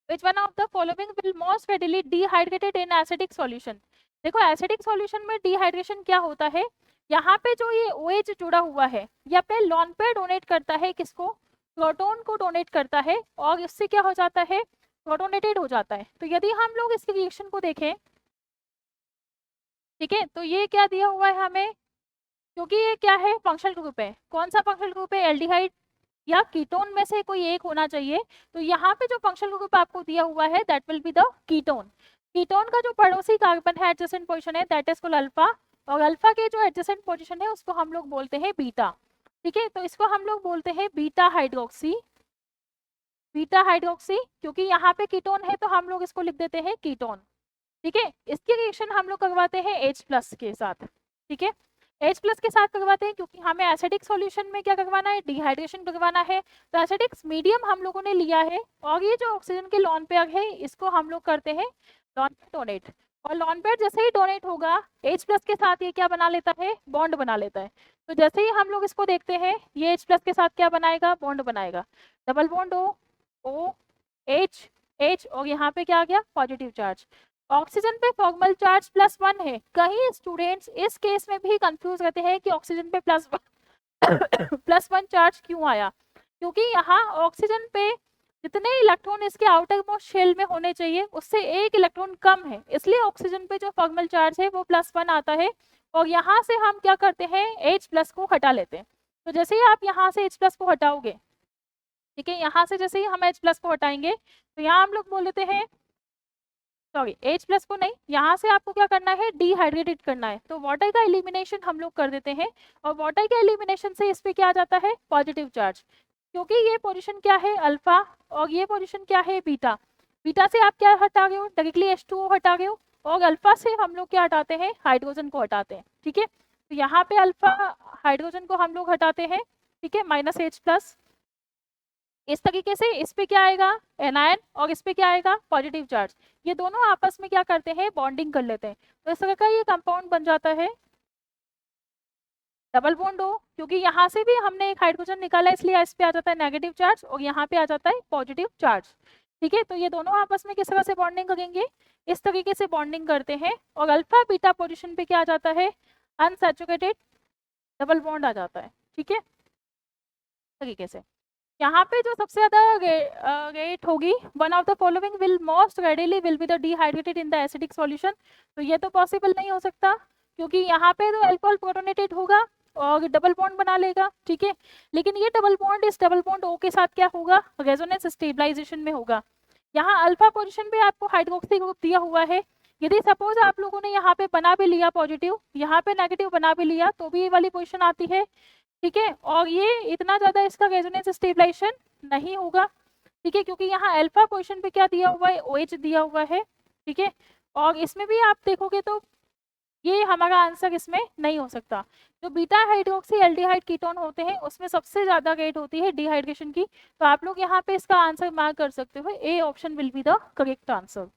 Which one of the following will most readily dehydrated in acidic solution. देखो acidic solution में dehydration क्या होता है, यहाँ पे जो ये OH जुड़ा हुआ है ये अपने लॉन पे डोनेट करता है, किसको, प्रोटॉन को डोनेट करता है, और इससे क्या हो जाता है, प्रोटोनेटेड हो जाता है। तो यदि हम लोग इसके रिएक्शन को देखें, ठीक है, तो ये क्या दिया हुआ है हमें, क्योंकि ये क्या है, फंक्शनल ग्रुप है, कौन सा फंक्शनल ग्रुप है, एल्डिहाइड या कीटोन में से कोई एक होना चाहिए। तो यहाँ पे जो फंक्शनल ग्रुप आपको दिया हुआ है that will be the ketone. Ketone का जो पड़ोसी कार्बन है एडजेसेंट पोजीशन है दैट इज कॉल्ड अल्फा, और अल्फा के जो एडजेसेंट पोजीशन है उसको हम लोग बोलते हैं बीटा। ठीक है, तो इसको हम लोग बोलते हैं बीटा हाइड्रोक्सी, बीटा हाइड्रोक्सी, क्योंकि यहाँ पे कीटोन है तो हम लोग इसको लिख देते हैं कीटोन। ठीक है, इसकी रिएक्शन हम लोग करवाते हैं H+ के साथ। ठीक है, H+ के साथ करवाते हैं क्योंकि हमें एसिडिक सॉल्यूशन में क्या करवाना है, डिहाइड्रेशन करवाना है। तो एसिडिक मीडियम हम लोगों ने लिया है, और ये जो ऑक्सीजन के लॉन पेयर है इसको हम लोग करते हैं लॉन पेयर डोनेट, और लॉन पेयर जैसे ही डोनेट होगा H+ के साथ ये क्या बना लेता है, बॉन्ड बना लेता है। तो जैसे ही हम लोग इसको देखते हैं ये H+ के साथ क्या बनाएगा, बॉन्ड बनाएगा, double bond O H H, और यहाँ पे क्या आ गया, पॉजिटिव चार्ज। ऑक्सीजन पे फॉर्मल चार्ज +1 है, कई स्टूडेंट्स इस केस में भी कंफ्यूज रहते हैं कि ऑक्सीजन पे +1 चार्ज क्यों आया, क्योंकि यहाँ ऑक्सीजन पे जितने इलेक्ट्रॉन इसके आउटर मोस्ट शेल में होने चाहिए उससे 1 इलेक्ट्रॉन कम है, इसलिए ऑक्सीजन पे जो फॉर्मल चार्ज है वो +1 आता है, और यहाँ से हम क्या करते हैं, H+ को हटा लेते हैं। तो जैसे ही आप यहाँ से H+ को हटाओगे, ठीक है, यहाँ से जैसे ही हम H+ को हटाएंगे तो यहाँ हम लोग बोल देते हैं, सॉरी H+ को नहीं, यहाँ से आपको क्या करना है, डिहाइड्रेटेड करना है, तो वाटर का एलिमिनेशन हम लोग कर देते हैं, और वाटर के एलिमिनेशन से इस पे क्या आ जाता है, पॉजिटिव चार्ज, क्योंकि ये पोजीशन क्या है अल्फा और ये पोजीशन क्या है बीटा। बीटा से आप क्या हटा रहे हो, डायरेक्टली H2O हटा रहे हो, और अल्फा से हम लोग क्या हटाते हैं, हाइड्रोजन को हटाते हैं। ठीक है, तो यहाँ पे अल्फा हाइड्रोजन को हम लोग हटाते हैं, ठीक है, -H+, इस तरीके से इस पे क्या आएगा, एनायन, और इस पे क्या आएगा, पॉजिटिव चार्ज, ये दोनों आपस में क्या करते हैं, बॉन्डिंग कर लेते हैं, तो इस तरह का ये कंपाउंड बन जाता है डबल बॉन्ड O, क्योंकि यहाँ से भी हमने एक हाइड्रोजन निकाला इसलिए इस पे आ जाता है नेगेटिव चार्ज और यहाँ पे आ जाता है पॉजिटिव चार्ज। ठीक है, तो ये दोनों आपस में किस तरह से बॉन्डिंग करेंगे, इस तरीके से बॉन्डिंग करते हैं, और अल्फा बीटा पोजिशन पे क्या आ जाता है, अनसैचुरेटेड डबल बॉन्ड आ जाता है। ठीक है, तरीके से यहाँ पे जो सबसे ज्यादा रेट होगी, one of the following will most readily will be the dehydrated in the acidic solution, तो ये तो पॉसिबल नहीं हो सकता, क्योंकि यहाँ पे तो अल्कोहल प्रोटोनेटेड होगा और डबल बॉन्ड बना लेगा। ठीक है, लेकिन ये डबल बॉन्ड इस डबल बॉन्ड O के साथ क्या होगा, रेजोनेंस स्टेबलाइजेशन में होगा। यहाँ अल्फा पोजिशन पे आपको हाइड्रोक्सी ग्रुप दिया हुआ है, यदि सपोज आप लोगों ने यहाँ पे बना भी लिया पॉजिटिव, यहाँ पे नेगेटिव बना भी लिया, तो भी ये वाली पोजिशन आती है। ठीक है, और ये इतना ज्यादा इसका रेजोनेंस स्टेबलाइजेशन नहीं होगा। ठीक है, क्योंकि यहाँ अल्फा पोजीशन पे क्या दिया हुआ है, OH दिया हुआ है। ठीक है, और इसमें भी आप देखोगे तो ये हमारा आंसर इसमें नहीं हो सकता। जो बीटा हाइड्रोक्सी एल्डिहाइड कीटोन होते हैं उसमें सबसे ज्यादा रेट होती है डिहाइड्रेशन की, तो आप लोग यहाँ पे इसका आंसर मार्क कर सकते हो, A option will be the correct answer.